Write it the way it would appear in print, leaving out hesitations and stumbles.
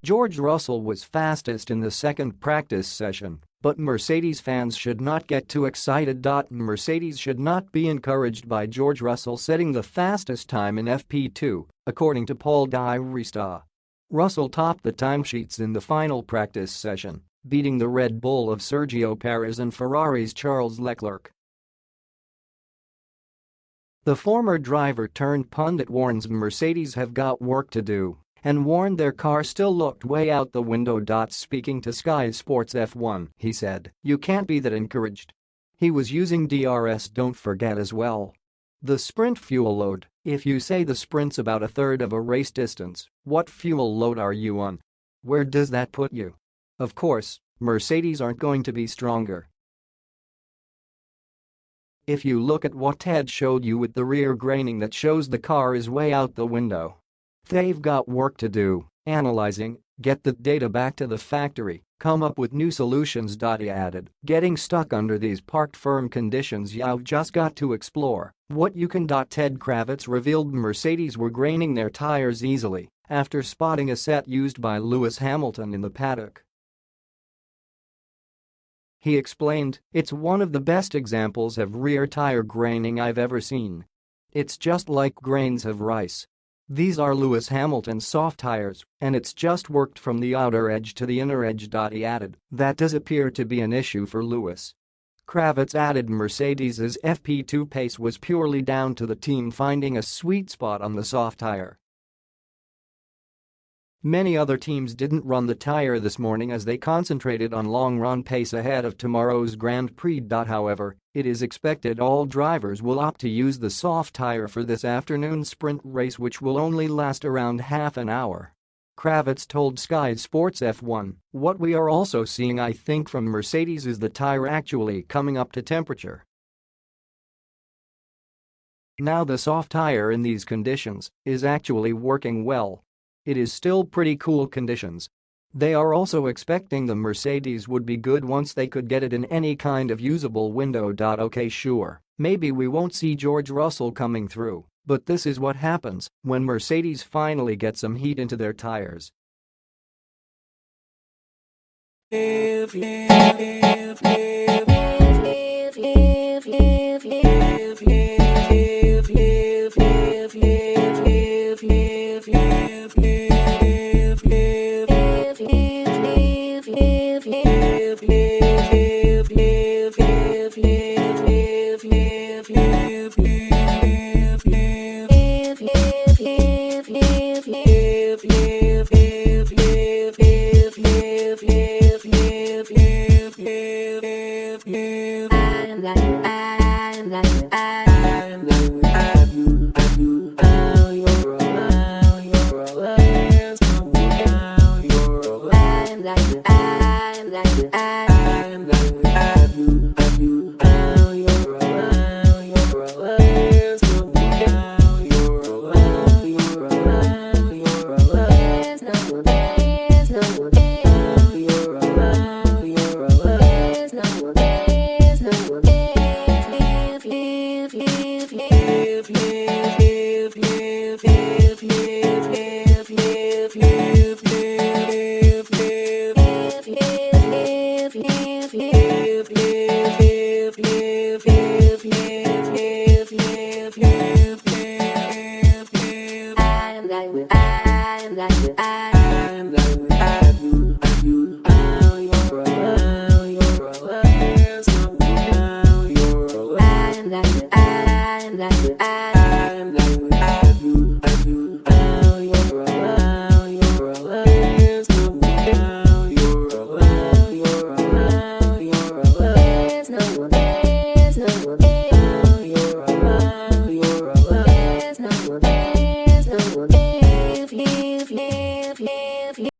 George Russell was fastest in the second practice session, but Mercedes fans should not get too excited. Mercedes should not be encouraged by George Russell setting the fastest time in FP2, according to t0ld. Russell topped the timesheets in the final practice session, beating the Red Bull of Sergio Perez and Ferrari's Charles Leclerc. The former driver-turned-pundit warns Mercedes have got work to do and warned their car still looked way out the window. Speaking to Sky Sports F1, he said, "You can't be that encouraged." He was using DRS, don't forget, as well. The sprint fuel load: if you say the sprint's about a third of a race distance, what fuel load are you on? Where does that put you? Of course, Mercedes aren't going to be stronger. If you look at what Ted showed you with the rear graining, that shows the car is way out the window. They've got work to do, analyzing, get the data back to the factory, come up with new solutions. He added, "Getting stuck under these parked firm conditions, you've just got to explore what you can." Ted Kravitz revealed Mercedes were graining their tires easily after spotting a set used by Lewis Hamilton in the paddock. He explained, "It's one of the best examples of rear tire graining I've ever seen. It's just like grains of rice. These are Lewis Hamilton's soft tires, and it's just worked from the outer edge to the inner edge." He added, "That does appear to be an issue for Lewis." Kravitz added Mercedes's FP2 pace was purely down to the team finding a sweet spot on the soft tire. Many other teams didn't run the tire this morning as they concentrated on long-run pace ahead of tomorrow's Grand Prix. However, it is expected all drivers will opt to use the soft tire for this afternoon's sprint race, which will only last around half an hour. Kravitz told Sky Sports F1, "What we are also seeing, I think, from Mercedes is the tire actually coming up to temperature. Now the soft tire in these conditions is actually working well. It is still pretty cool conditions." They are also expecting the Mercedes would be good once they could get it in any kind of usable window. Okay, sure, maybe we won't see George Russell coming through, but this is what happens when Mercedes finally get some heat into their tires. There's no